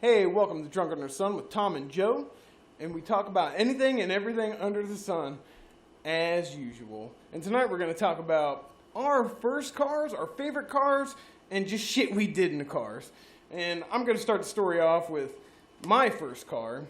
Hey, welcome to Drunk Under the Sun with Tom and Joe, and we talk about anything and everything under the sun, as usual. And tonight we're going to talk about our first cars, our favorite cars, and just shit we did in the cars. And I'm going to start the story off with my first car,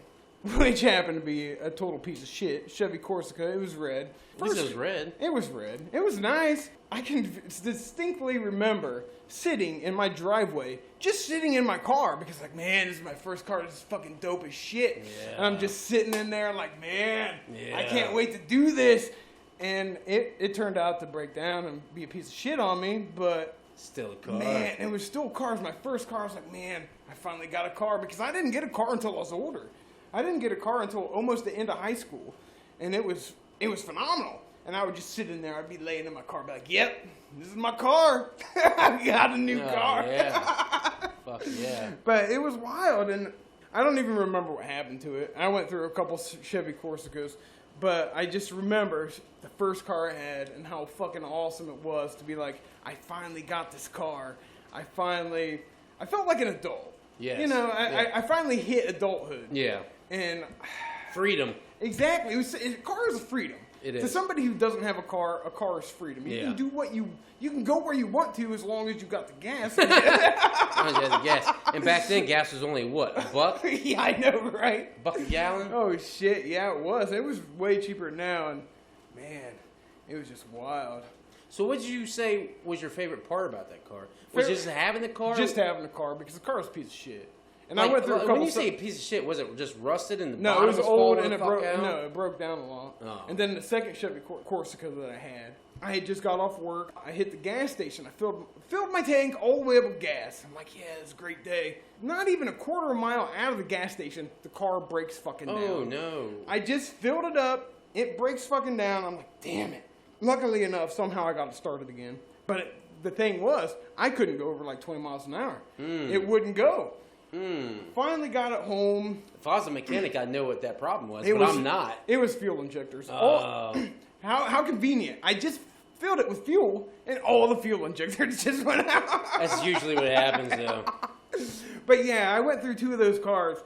which happened to be a total piece of shit. Chevy Corsica. It was red. At least it was red. It was red. It was nice. I can distinctly remember sitting in my driveway, just sitting in my car, because like, man, this is my first car. This is fucking dope as shit. Yeah. And I'm just sitting in there like, man, yeah. I can't wait to do this. And it turned out to break down and be a piece of shit on me, but still a car. man, it was still a car. It was my first car. I was like, man, I finally got a car, because I didn't get a car until I was older. I didn't get a car until almost the end of high school, and it was phenomenal. And I would just sit in there. I'd be laying in my car, be like, "Yep, this is my car. I got a new car." Yeah. Fuck yeah. But it was wild, and I don't even remember what happened to it. I went through a couple Chevy Corsicas, but I just remember the first car I had and how fucking awesome it was to be like, I finally got this car. I felt like an adult. Yes. You know, Yeah. I finally hit adulthood. Yeah. And Freedom. exactly, a car is a freedom. It To is. somebody who doesn't have a car is freedom. You can do what you can go where you want to as long as you got the gas. The gas. And back then, gas was only what, $1? Yeah, I know, right? $1 a gallon? Oh shit, yeah, it was. It was way cheaper now, and man, it was just wild. So what did you say was your favorite part about that car? Was just having the car? Just having the car, because the car was a piece of shit. And Like, I went through a couple. when you say a piece of shit, was it just rusted and the No, bottom it was old falling and the it fuck broke. out? No, it broke down a lot. Oh. And then the second Chevy Corsica that I had just got off work. I hit the gas station. I filled my tank all the way up with gas. I'm like, yeah, it's a great day. Not even a quarter of a mile out of the gas station, the car breaks fucking down. Oh no! I just filled it up. It breaks fucking down. I'm like, damn it. Luckily enough, somehow I got it started again. But the thing was, I couldn't go over like 20 miles an hour. It wouldn't go. Finally got it home. If I was a mechanic, I'd know what that problem was, but I'm not. It was fuel injectors. Oh. How convenient. I just filled it with fuel, and all the fuel injectors just went out. That's usually what happens, though. But yeah, I went through two of those cars,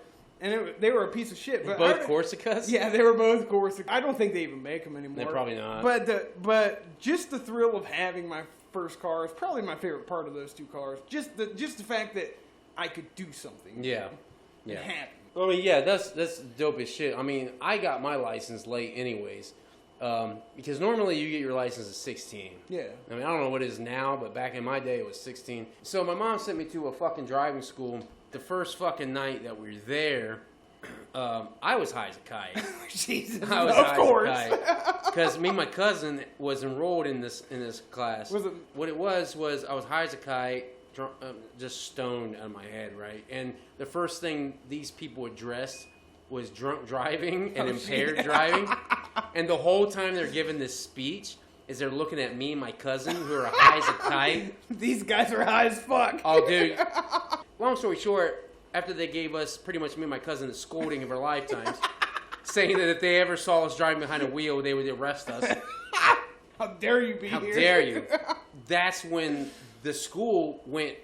and they were a piece of shit. But Both Corsicas? Yeah, they were both Corsica. I don't think they even make them anymore. They're probably not. But just the thrill of having my first car is probably my favorite part of those two cars. Just the fact that I could do something. Yeah. It happened. I mean, yeah, that's dope as shit. I mean, I got my license late anyways, because normally you get your license at 16. Yeah. I mean, I don't know what it is now, but back in my day it was 16. So my mom sent me to a fucking driving school. The first fucking night that we were there, I was high as a kite. Jesus, I was of high course. as a kite. Because me and my cousin was enrolled in this class. What it was I was high as a kite, just stoned out of my head, right? And the first thing these people addressed was drunk driving and impaired driving. And the whole time they're giving this speech is they're looking at me and my cousin who are high as a kite. These guys are high as fuck. Oh, dude. Long story short, after they gave us, pretty much me and my cousin, the scolding of our lifetimes, saying that if they ever saw us driving behind a wheel, they would arrest us. How dare you be How here? How dare you? That's when the school went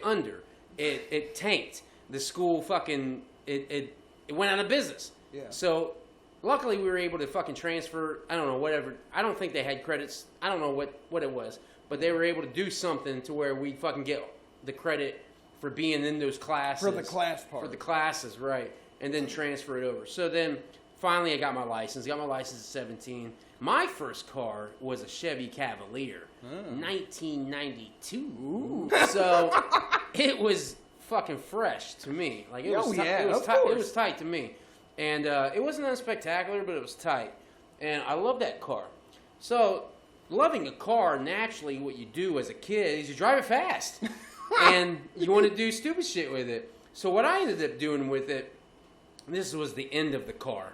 under. It tanked. The school fucking, it went out of business. Yeah. So, luckily we were able to fucking transfer, I don't know, whatever. I don't think they had credits. I don't know what it was. But they were able to do something to where we fucking get the credit for being in those classes. For the class part. For the classes, right. And then transfer it over. So then, finally I got my license. Got my license at 17. My first car was a Chevy Cavalier. 1992. Ooh. So, it was fucking fresh to me. Like, it was tight to me. And it wasn't that spectacular, but it was tight. And I love that car. So, loving a car, naturally, what you do as a kid is you drive it fast. And you want to do stupid shit with it. So what I ended up doing with it, this was the end of the car.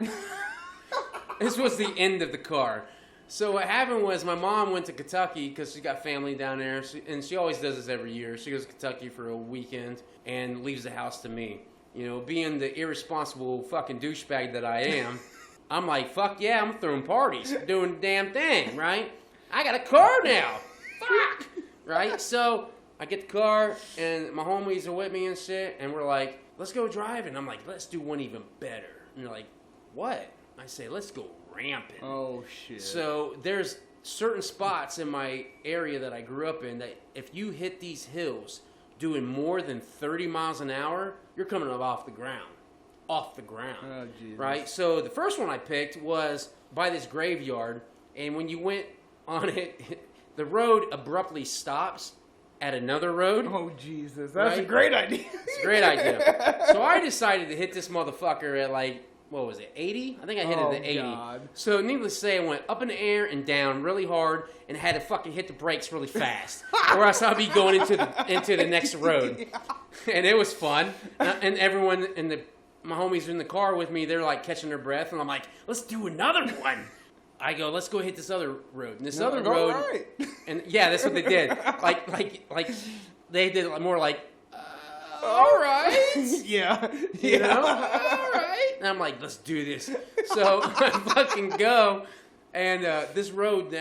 This was the end of the car. So what happened was my mom went to Kentucky because she's got family down there. And she always does this every year. She goes to Kentucky for a weekend and leaves the house to me. You know, being the irresponsible fucking douchebag that I am, I'm like, fuck yeah, I'm throwing parties, doing the damn thing, right? I got a car now. Fuck! Right? So I get the car, and my homies are with me and shit, and we're like, let's go driving. I'm like, let's do one even better. And you're like, what? I say, let's go ramping. Oh, shit. So there's certain spots in my area that I grew up in that if you hit these hills doing more than 30 miles an hour, you're coming up off the ground. Off the ground. Oh, Jesus. Right? So the first one I picked was by this graveyard, and when you went on it, the road abruptly stops at another road. Oh, Jesus. That's a great idea. It's a great idea. So I decided to hit this motherfucker at like, what was it, 80? I think I hit it at 80. God. So needless to say, I went up in the air and down really hard and had to fucking hit the brakes really fast. Or else I'll be going into the next road. And it was fun. And everyone my homies in the car with me, they're like catching their breath. And I'm like, let's do another one. I go, let's go hit this other road. And this other road, right. And yeah, that's what they did. Like they did more like, all right, yeah, you know, all right. And I'm like, let's do this. So I fucking go, and this road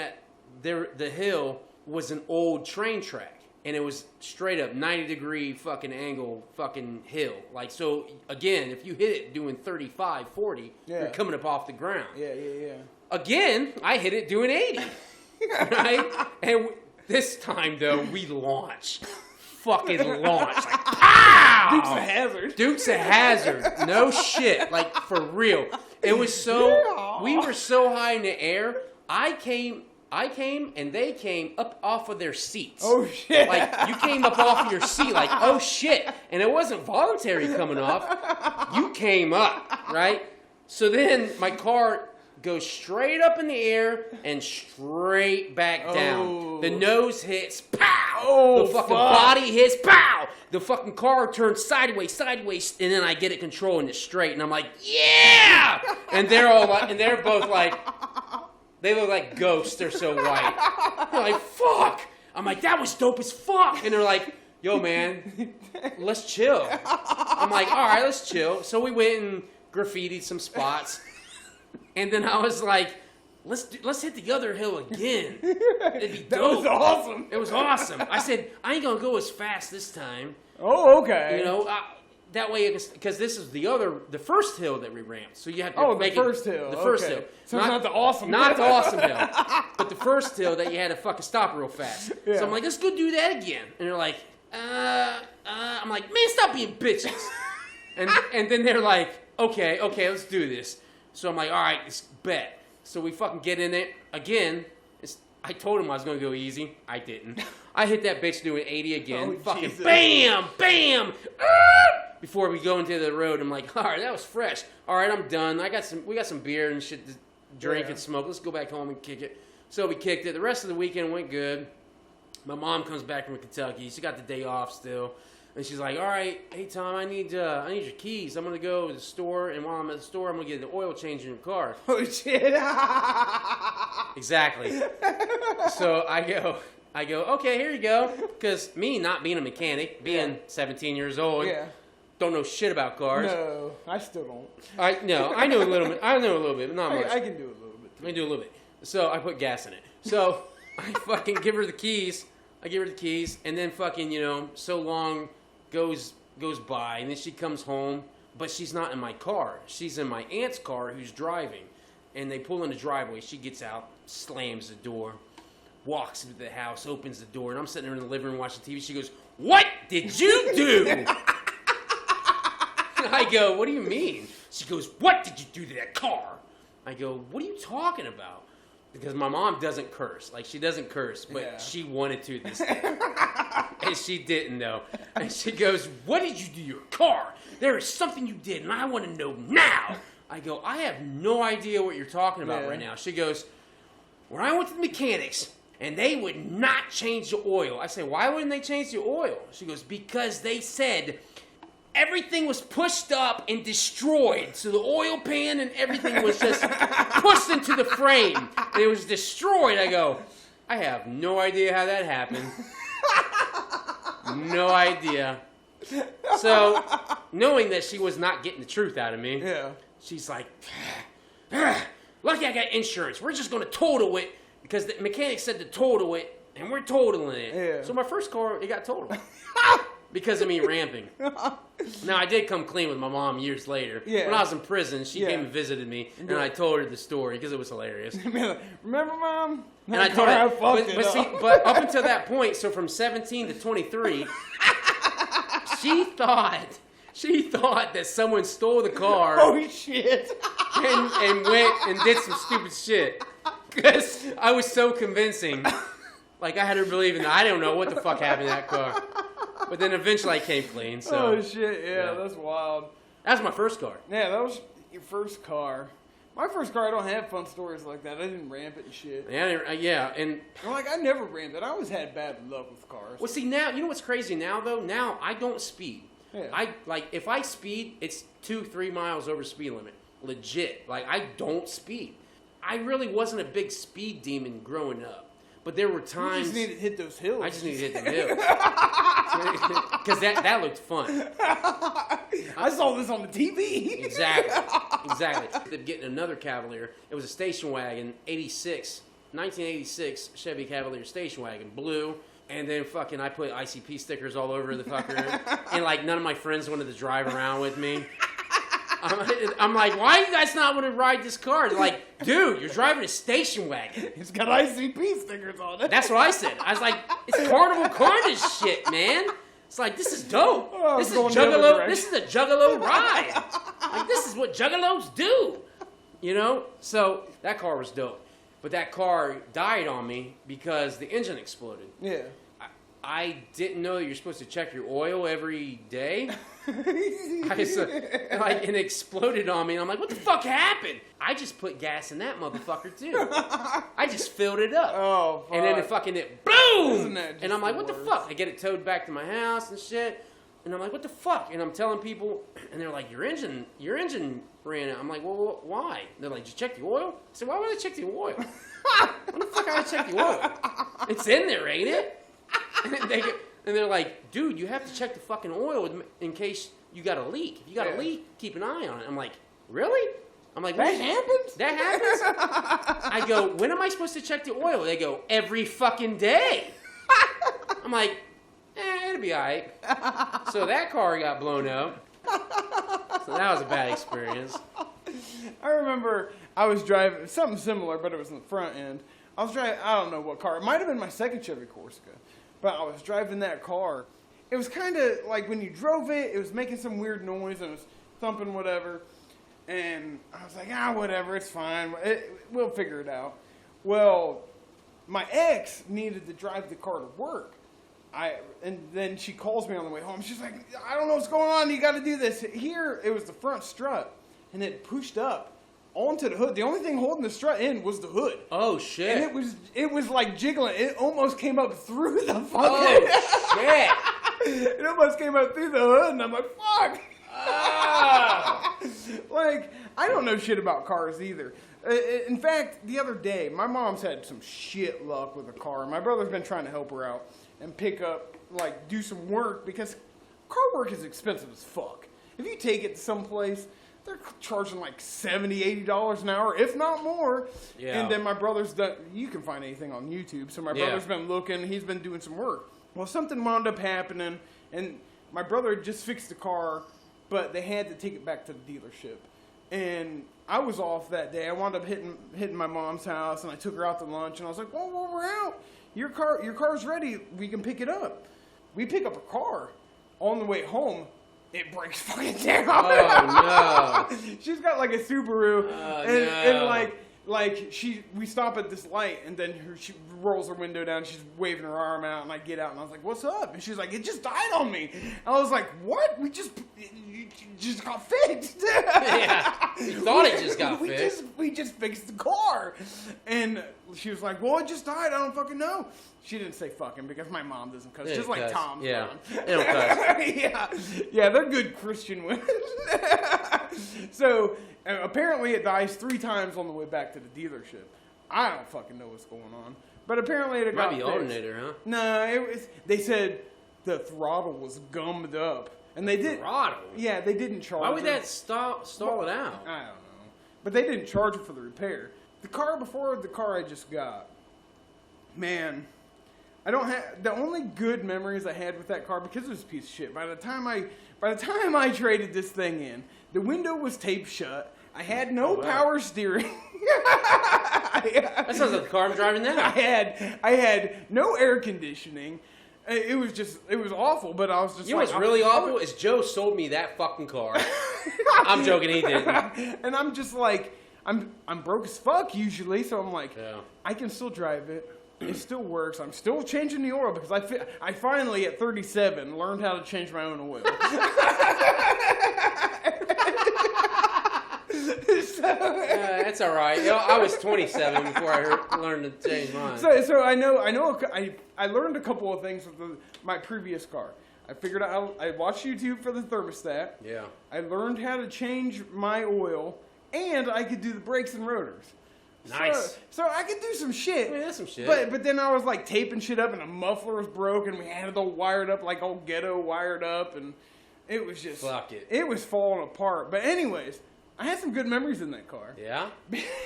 the hill was an old train track, and it was straight up 90-degree fucking angle fucking hill. Like, so again, if you hit it doing 35, 40, you're coming up off the ground. Yeah. Again, I hit it doing 80, right? And this time, though, we launched. Fucking launch. Like, pow! Dukes of Hazzard. Dukes of Hazzard. No shit. Like, for real. It was so... We were so high in the air. I came and they came up off of their seats. Oh, shit. Like, you came up off of your seat like, oh, shit. And it wasn't voluntary coming off. You came up, right? So then my car goes straight up in the air and straight back down. Oh. The nose hits, pow! Oh, the fucking body hits, pow! The fucking car turns sideways, and then I get it controlling it straight, and I'm like, yeah! And they're all like, and they're both like, they look like ghosts. They're so white. They're like, fuck! I'm like, that was dope as fuck! And they're like, yo, man, let's chill. I'm like, all right, let's chill. So we went and graffitied some spots. And then I was like, let's hit the other hill again. It'd be dope. That was awesome. It was awesome. I said, I ain't going to go as fast this time. Oh, okay. You know, that way, because this is the first hill that we ramped. So you have to the first hill. The first hill. So it's not the awesome hill. Not the awesome hill. But the first hill that you had to fucking stop real fast. Yeah. So I'm like, let's go do that again. And they're like, I'm like, man, stop being bitches. and then they're like, okay, let's do this. So I'm like, all right, let's bet. So we fucking get in it again. I told him I was going to go easy. I didn't. I hit that bitch doing 80 again. Oh, fucking Jesus. bam, bam. Before we go into the road, I'm like, all right, that was fresh. All right, I'm done. We got some beer and shit to drink and smoke. Let's go back home and kick it. So we kicked it. The rest of the weekend went good. My mom comes back from Kentucky. She got the day off still. And she's like, all right, hey, Tom, I need your keys. I'm going to go to the store, and while I'm at the store, I'm going to get the oil change in your car. Oh, shit. Exactly. So I go, okay, here you go. Because me not being a mechanic, being 17 years old, don't know shit about cars. No, I still don't. I know a little bit. I know a little bit, but not much. I can do a little bit. I can do a little bit. So I put gas in it. So I fucking give her the keys. And then fucking, so long goes by, and then she comes home, but she's not in my car. She's in my aunt's car who's driving. And they pull in the driveway. She gets out, slams the door, walks into the house, opens the door, and I'm sitting there in the living room watching TV. She goes, what did you do? I go, what do you mean? She goes, what did you do to that car? I go, what are you talking about? Because my mom doesn't curse. Like, she doesn't curse, but she wanted to this time. And she didn't, though. And she goes, what did you do to your car? There is something you did, and I want to know now. I go, I have no idea what you're talking about right now. She goes, when I went to the mechanics, and they would not change the oil. I say, why wouldn't they change the oil? She goes, because they said everything was pushed up and destroyed. So the oil pan and everything was just pushed into the frame. And it was destroyed. I go, I have no idea how that happened. No idea. So, knowing that she was not getting the truth out of me, she's like, lucky I got insurance. We're just going to total it because the mechanic said to total it, and we're totaling it. So my first car, it got totaled because of me ramping. Now, I did come clean with my mom years later. Yeah. When I was in prison, she came and visited me, and I told her the story because it was hilarious. Remember, Mom? And I told her, but up until that point, so from 17 to 23, she thought that someone stole the car. Oh, shit. And went and did some stupid shit. Because I was so convincing. Like, I had her believing that I don't know what the fuck happened to that car. But then eventually I came clean, so. Oh, shit, yeah, that's wild. That was my first car. Yeah, that was your first car. My first car, I don't have fun stories like that. I didn't ramp it and shit. Yeah, and... Like, I never ramped it. I always had bad luck with cars. Well, see, now, you know what's crazy now, though? Now, I don't speed. Yeah. If I speed, it's 2-3 miles over speed limit. Legit. Like, I don't speed. I really wasn't a big speed demon growing up. But there were times... You just need to hit those hills. I just need to hit the hills. Because that looked fun. I saw this on the TV. Exactly. Getting another Cavalier. It was a station wagon, 1986 Chevy Cavalier station wagon, blue. And then fucking I put ICP stickers all over the fucker. And like none of my friends wanted to drive around with me. I'm like, why do you guys not want to ride this car? They're like, dude, you're driving a station wagon. It's got ICP stickers on it. That's what I said. I was like, it's Carnival Carnage shit, man. It's like, this is dope. Oh, this is Juggalo. This is a Juggalo ride. Like, this is what Juggalos do. You know? So, that car was dope. But that car died on me because the engine exploded. Yeah. I didn't know that you're supposed to check your oil every day. And it exploded on me, and I'm like, what the fuck happened? I just put gas in that motherfucker, too. I just filled it up. Oh, fuck. And then it fucking, boom! And I'm like, what the worst? fuck? I get it towed back to my house and shit. And I'm like, what the fuck? And I'm telling people, and they're like, your engine ran out. I'm like, well, why? They're like, did you check the oil? I said, why would I check the oil? What the fuck would I check the oil? It's in there, ain't it? And they're like, dude, you have to check the fucking oil in case you got a leak. If you got a leak, keep an eye on it. I'm like, really? I'm like, that happens? That happens? I go, when am I supposed to check the oil? They go, every fucking day. I'm like, it'll be all right. So that car got blown up. So that was a bad experience. I remember I was driving something similar, but it was in the front end. I was driving, I don't know what car. It might have been my second Chevy Corsica. But I was driving that car. It was kind of like when you drove it, it was making some weird noise and it was thumping whatever. And I was like, whatever, it's fine. We'll figure it out. Well, my ex needed to drive the car to work. And then she calls me on the way home. She's like, I don't know what's going on. You got to do this. Here, it was the front strut. And it pushed up onto the hood. The only thing holding the strut in was the hood. Oh, shit. And it was like jiggling. It almost came up through the fucking... Oh, shit. It almost came up through the hood, and I'm like, fuck. Like, I don't know shit about cars either. In fact, the other day, my mom's had some shit luck with a car. My brother's been trying to help her out and pick up, like, do some work because car work is expensive as fuck. If you take it to someplace... They're charging like $70, $80 an hour, if not more. Yeah. And then my brother's done, you can find anything on YouTube. So my brother's been looking, he's been doing some work. Well, something wound up happening, and my brother just fixed the car, but they had to take it back to the dealership. And I was off that day. I wound up hitting my mom's house, and I took her out to lunch, and I was like, well, we're out. Your car's ready. We can pick it up. We pick up a car. On the way home, it breaks fucking down. Oh, no. She's got like a Subaru. And we stop at this light, and then she rolls her window down, she's waving her arm out, and I get out, and I was like, what's up? And she's like, it just died on me. I was like, what? You just got fixed. Yeah. You thought it just got fixed. We just fixed the car. And she was like, well, it just died. I don't fucking know. She didn't say fucking because my mom doesn't cuss. Just like Tom's mom. They don't cuss. Yeah, they're good Christian women. So apparently it dies 3 times on the way back to the dealership. I don't fucking know what's going on. But apparently it got fixed. Might be alternator, huh? No, they said the throttle was gummed up. And they did. Throttle? Yeah, they didn't charge Why would her. that stall it out? I don't know. But they didn't charge her for the repair. The car before the car I just got, man, I don't have the only good memories I had with that car because it was a piece of shit. By the time By the time I traded this thing in, the window was taped shut. I had no power steering. That sounds like the car I'm driving now. I had no air conditioning. It was awful, but I was just You know what's really awful is Joe sold me that fucking car. I'm joking, he didn't. And I'm just like, I'm broke as fuck usually, so I'm like, I can still drive it. It still works. I'm still changing the oil because I finally, at 37, learned how to change my own oil. That's all right. You know, I was 27 before I learned to change mine. So I learned a couple of things with my previous car. I figured out, I watched YouTube for the thermostat. Yeah. I learned how to change my oil, and I could do the brakes and rotors. Nice. So I could do some shit. I mean, that's some shit. But then I was like taping shit up, and the muffler was broken. We had it all wired up, like old ghetto wired up, and it was just fuck it. It was falling apart. But anyways, I had some good memories in that car. Yeah?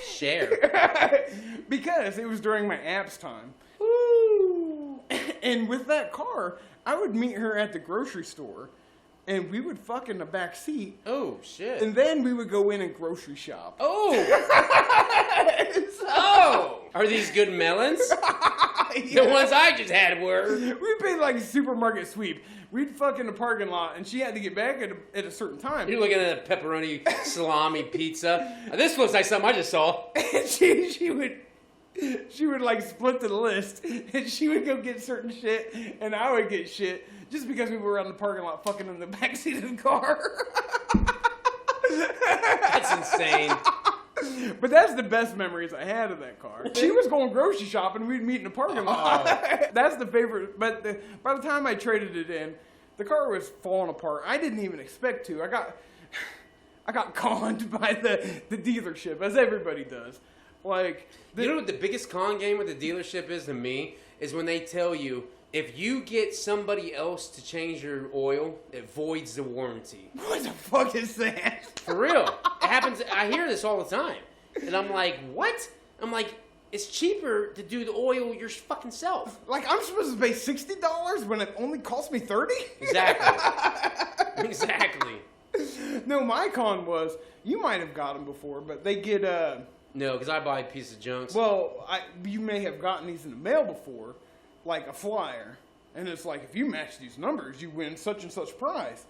Share. Because it was during my apps time. Woo! And with that car, I would meet her at the grocery store, and we would fuck in the back seat. Oh, shit. And then we would go in and grocery shop. Oh! Oh! Are these good melons? Yeah. The ones I just had were. We paid like a supermarket sweep. We'd fuck in the parking lot, and she had to get back at a certain time. You're looking at a pepperoni salami pizza. This looks like something I just saw. And she would like split the list, and she would go get certain shit, and I would get shit, just because we were around the parking lot fucking in the backseat of the car. That's insane. But that's the best memories I had of that car. She was going grocery shopping, we'd meet in the parking lot. That's the favorite. But by the time I traded it in, the car was falling apart. I didn't even expect to. I got conned by the dealership, as everybody does. Like, you know what the biggest con game with the dealership is to me? Is when they tell you, if you get somebody else to change your oil, it voids the warranty. What the fuck is that? For real. It happens. I hear this all the time. And I'm like, what? I'm like, it's cheaper to do the oil your fucking self. Like, I'm supposed to pay $60 when it only cost me $30? Exactly. Exactly. No, my con was, you might have got them before, but they get, No, because I buy a piece of junk. Well, you may have gotten these in the mail before, like a flyer. And it's like, if you match these numbers, you win such and such prize.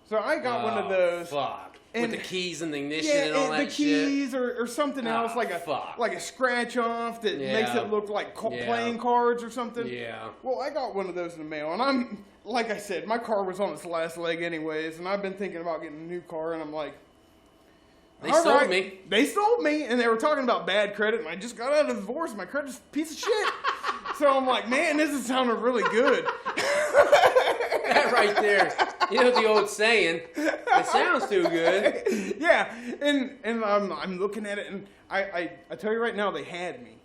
So I got one of those. Fuck. And with the keys and the ignition and all that shit. The keys or something else, like a scratch off that makes it look like playing cards or something. Yeah. Well, I got one of those in the mail, and I'm, like I said, my car was on its last leg anyways, and I've been thinking about getting a new car, and I'm like, They sold me. They sold me, and they were talking about bad credit, and I just got out of a divorce, and my credit's a piece of shit. So I'm like, man, this is sounding really good. That right there. You know the old saying, it sounds too good. Yeah, and I'm looking at it, and I tell you right now, they had me.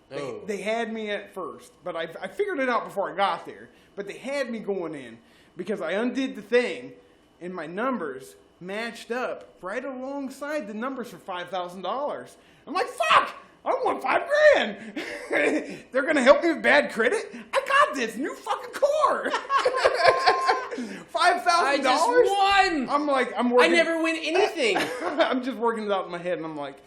They had me at first, but I figured it out before I got there. But they had me going in, because I undid the thing, and my numbers matched up right alongside the numbers for $5,000. I'm like, fuck! I want $5,000. They're gonna help me with bad credit? I got this new fucking car. $5,000. I just won. I'm like, I'm working. I never win anything. I'm just working it out in my head, and I'm like,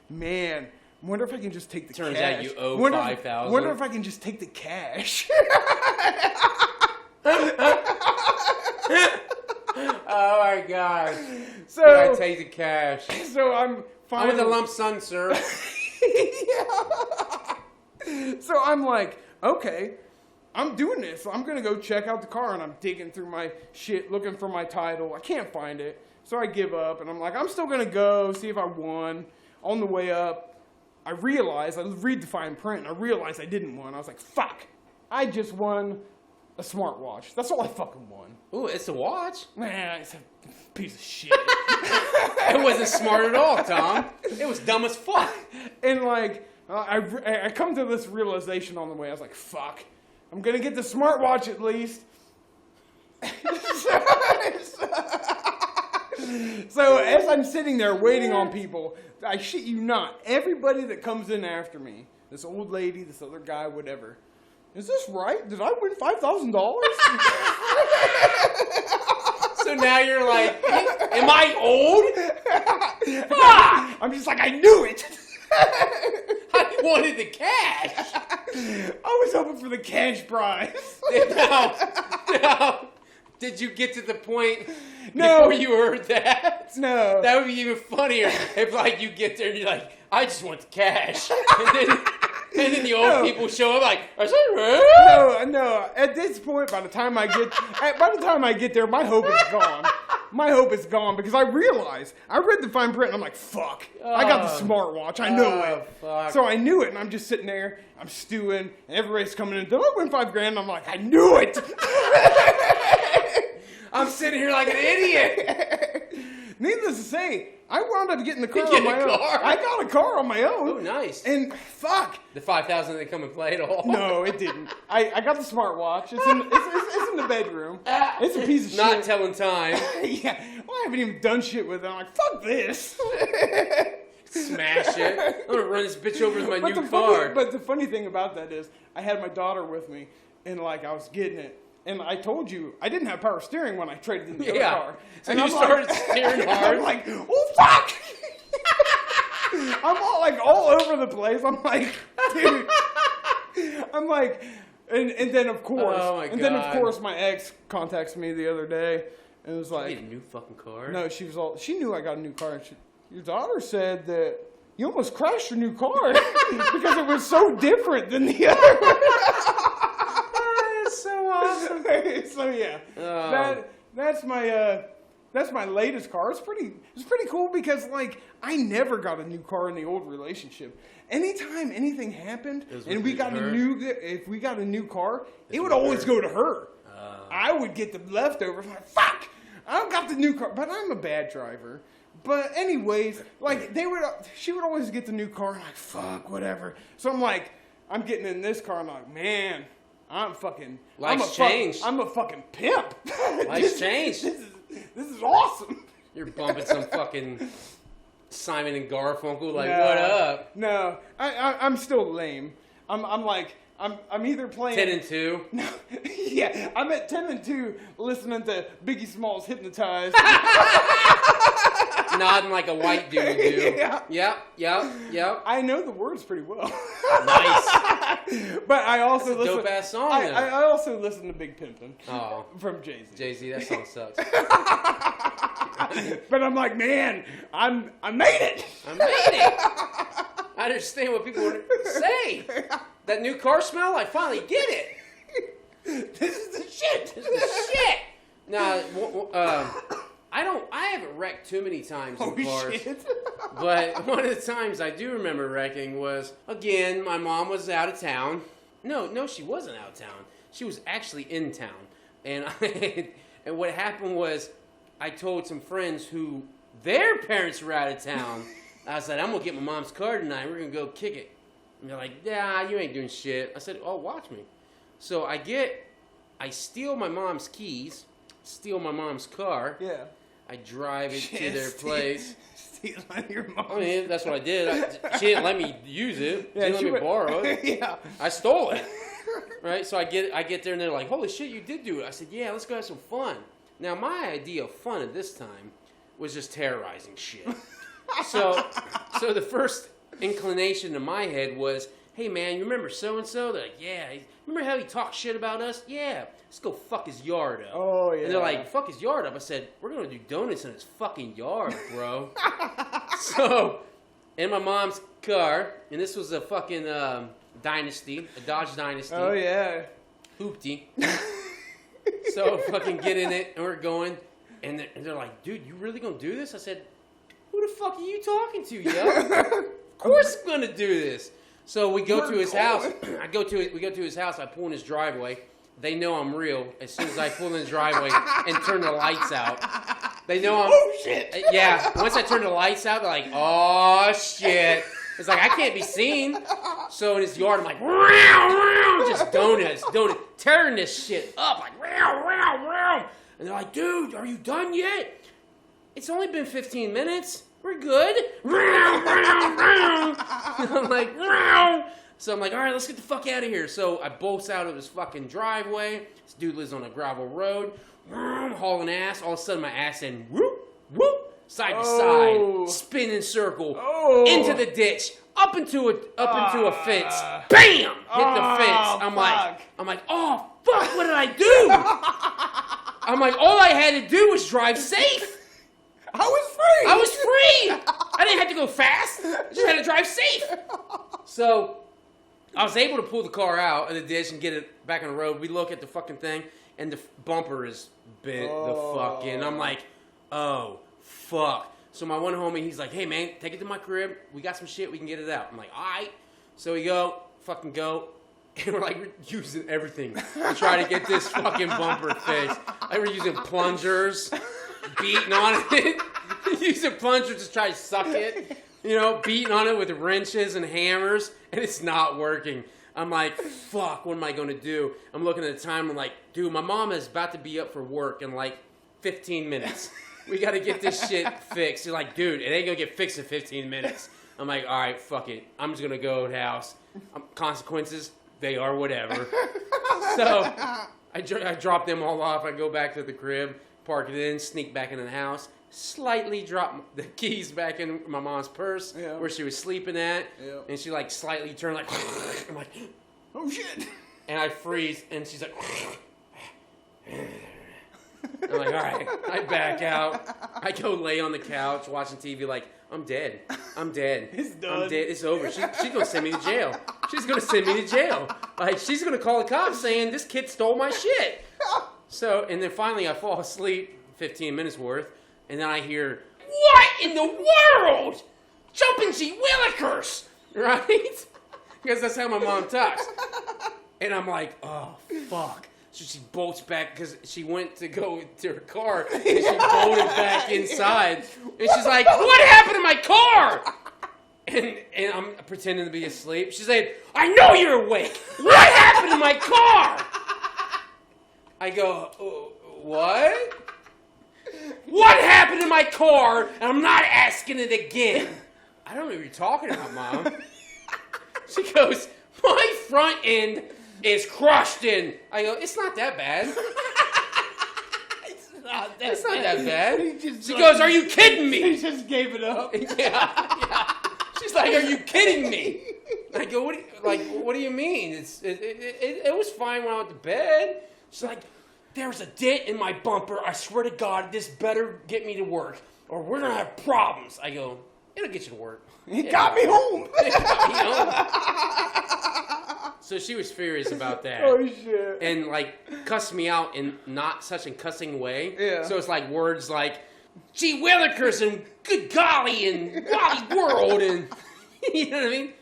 man, wonder if I can just take the Turns cash. out you owe $5,000. Wonder if I can just take the cash. Oh my god. So I take the cash. So I'm with a lump sum, sir. Yeah. So I'm like, okay, I'm doing this. So I'm going to go check out the car, and I'm digging through my shit, looking for my title. I can't find it. So I give up, and I'm like, I'm still going to go, see if I won. On the way up, I read the fine print, and I realized I didn't win. I was like, fuck, I just won a smartwatch. That's all I fucking won. Ooh, it's a watch? Man, it's a piece of shit. It wasn't smart at all, Tom. It was dumb as fuck. And like, I come to this realization on the way. I was like, fuck, I'm going to get the smartwatch at least. So as I'm sitting there waiting on people, I shit you not, everybody that comes in after me, this old lady, this other guy, whatever, is this right? Did I win $5,000? So So now you're like, am I old? I'm just like, I knew it. I wanted the cash. I was hoping for the cash prize. Now, did you get to the point No. before you heard that? No. That would be even funnier if, like, you get there and you're like, I just want the cash. And then the old people show up like, is that right? No. At this point, by the time I get there, my hope is gone. My hope is gone because I realized, I read the fine print and I'm like, fuck. I got the smartwatch. I know it. Fuck. So I knew it and I'm just sitting there, I'm stewing, and everybody's coming in. Don't I win $5,000? I'm like, I knew it. I'm sitting here like an idiot. Needless to say, I wound up getting the car You on get my a own. car? I got a car on my own. Oh, nice. And fuck. The 5,000 didn't come and play at all. No, it didn't. I got the smartwatch. It's in the bedroom. It's a piece of shit. Not telling time. Yeah. Well, I haven't even done shit with it. I'm like, fuck this. Smash it. I'm going to run this bitch over with my new car. But the funny thing about that is, I had my daughter with me, and like I was getting it. And I told you, I didn't have power steering when I traded in the other car. So and you started steering hard. I'm like, oh fuck! I'm all over the place. I'm like, dude. I'm like, and then of course, my ex contacts me the other day and was like, you need a new fucking car? No, she knew I got a new car. And your daughter said that you almost crashed your new car because it was so different than the other one. So awesome. So yeah, that's my latest car. It's pretty cool because like I never got a new car in the old relationship. Anytime anything happened and we got if we got a new car, it would always go to her. I would get the leftovers. I'm like, fuck, I got the new car, but I'm a bad driver. But anyways, like she would always get the new car. And I'm like, fuck, whatever. So I'm like, I'm getting in this car. I'm like, man. Life's changed. I'm a fucking pimp. Life's changed. This is awesome. You're bumping some fucking Simon and Garfunkel. Like, what up? No, I'm still lame. I'm either playing 10 and 2. No, yeah, I'm at 10 and 2, listening to Biggie Smalls "Hypnotized." Nodding like a white dude do. Yep. I know the words pretty well. Nice. But I also That's a dope ass song. I also listen to Big Pimpin'. Oh. From Jay-Z. Jay-Z, that song sucks. But I'm like, man, I made it. I made it. I understand what people say. That new car smell, I finally get it. This is the shit. Now, I haven't wrecked too many times in cars. Shit. But one of the times I do remember wrecking was, again, my mom was out of town. No, she wasn't out of town. She was actually in town. And and what happened was, I told some friends who their parents were out of town. I said, I'm going to get my mom's car tonight. We're going to go kick it. And they're like, nah, you ain't doing shit. I said, oh, watch me. So I steal my mom's keys, steal my mom's car. Yeah. I drive it to their place. Steal your mom's. I mean, that's what I did. She didn't let me use it. She didn't let me borrow it. Yeah. I stole it. Right? So I get there and they're like, holy shit, you did do it. I said, yeah, let's go have some fun. Now, my idea of fun at this time was just terrorizing shit. So the first inclination in my head was, hey man, you remember so-and-so? They're like, yeah. Remember how he talked shit about us? Yeah. Let's go fuck his yard up. Oh, yeah. And they're like, fuck his yard up. I said, we're going to do donuts in his fucking yard, bro. So, in my mom's car, and this was a fucking Dynasty, a Dodge Dynasty. Oh, yeah. Hoopty. So, fucking get in it, and we're going. And they're like, dude, you really going to do this? I said, who the fuck are you talking to, yo? Of course I'm going to do this. So we go to his house. We go to his house. I pull in his driveway. They know I'm real as soon as I pull in his driveway and turn the lights out. They know I'm... Oh, shit. Yeah. Once I turn the lights out, they're like, oh, shit. It's like, I can't be seen. So in his yard, I'm like, just donuts, tearing this shit up. Like, and they're like, dude, are you done yet? It's only been 15 minutes. We're good. I'm like, so I'm like, all right, let's get the fuck out of here. So I bolts out of his fucking driveway. This dude lives on a gravel road. hauling ass. All of a sudden, my ass in whoop, whoop, side to side, spin in circle, into the ditch, up into a fence. Bam! Hit the fence. I'm like, oh fuck! What did I do? I'm like, all I had to do was drive safe. I was free. I didn't have to go fast. I just had to drive safe. So I was able to pull the car out of the ditch and get it back on the road. We look at the fucking thing, and the bumper is bent the fuck in. I'm like, oh, fuck. So my one homie, he's like, hey, man, take it to my crib. We got some shit. We can get it out. I'm like, all right. So we go. And we're like, we're using everything to try to get this fucking bumper fixed. Like, we're using plungers, beating on it. Using plungers to try to suck it. You know, beating on it with wrenches and hammers. And it's not working. I'm like, fuck, what am I going to do? I'm looking at the time. I'm like, dude, my mom is about to be up for work in like 15 minutes. We got to get this shit fixed. You're like, dude, it ain't going to get fixed in 15 minutes. I'm like, all right, fuck it. I'm just going to go to the house. Consequences, they are whatever. So I drop them all off. I go back to the crib, park it in, sneak back into the house, slightly drop the keys back in my mom's purse where she was sleeping at. Yeah. And she like slightly turned like, I'm like, oh shit. And I freeze and she's like, I'm like, all right. I back out. I go lay on the couch watching TV like, I'm dead. It's done. I'm dead. It's over. She's going to send me to jail. She's going to send me to jail. Like, she's going to call the cops saying this kid stole my shit. So, and then finally I fall asleep, 15 minutes worth, and then I hear, what in the world? Jumpin' G. Willikers! Right? Because that's how my mom talks. And I'm like, oh, fuck. So she bolts back because she went to go to her car and she bolted back inside. And she's like, what happened to my car? And I'm pretending to be asleep. She's like, I know you're awake. What happened to my car? I go, what? What happened to my car? And I'm not asking it again. I don't know what you're talking about, Mom. She goes, my front end is crushed in. I go, it's not that bad. It's not that bad. She goes, are you kidding me? She just gave it up. Yeah. She's like, are you kidding me? I go, what do you mean? It was fine when I went to bed. She's like, there's a dent in my bumper. I swear to God, this better get me to work, or we're gonna have problems. I go, it'll get you to work. It got me home. It got me home. So she was furious about that. Oh shit! And like cussed me out in not such a cussing way. Yeah. So it's like words like, gee willikers and good golly and golly world and you know what I mean?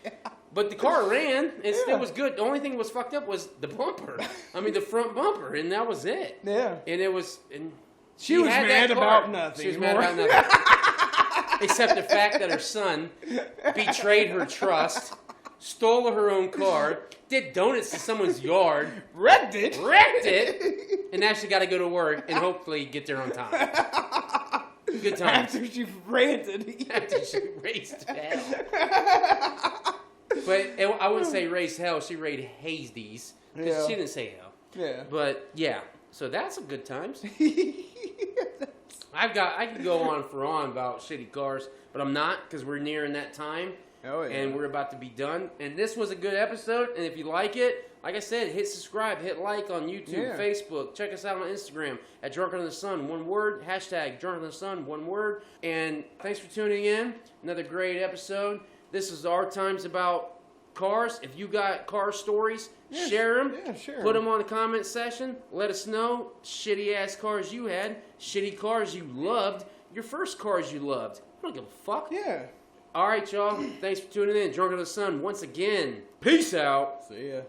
But the car ran. It still was good. The only thing that was fucked up was the bumper. I mean, the front bumper, and that was it. Yeah. And it was. And she was mad about nothing. She was mad about nothing. Except the fact that her son betrayed her trust, stole her own car, did donuts to someone's yard, wrecked it, and now she got to go to work and hopefully get there on time. Good times. After she ranted. After she raised hell. But I wouldn't say raised hell. She raised Hades. Because she didn't say hell. Yeah. But yeah. So that's a good times. I could go on about shitty cars, but I'm not because we're nearing that time. Oh, yeah. And we're about to be done. And this was a good episode. And if you like it, like I said, hit subscribe, hit like on YouTube, Facebook. Check us out on Instagram at Drunken in the Sun, one word. Hashtag Drunken in the Sun, one word. And thanks for tuning in. Another great episode. This is our times about cars. If you got car stories, share them. Yeah, share Put them on the comment section. Let us know shitty ass cars you had, shitty cars you loved, your first cars you loved. I don't give a fuck. Yeah. All right, y'all. Thanks for tuning in. Drunk in the Sun once again. Peace out. See ya.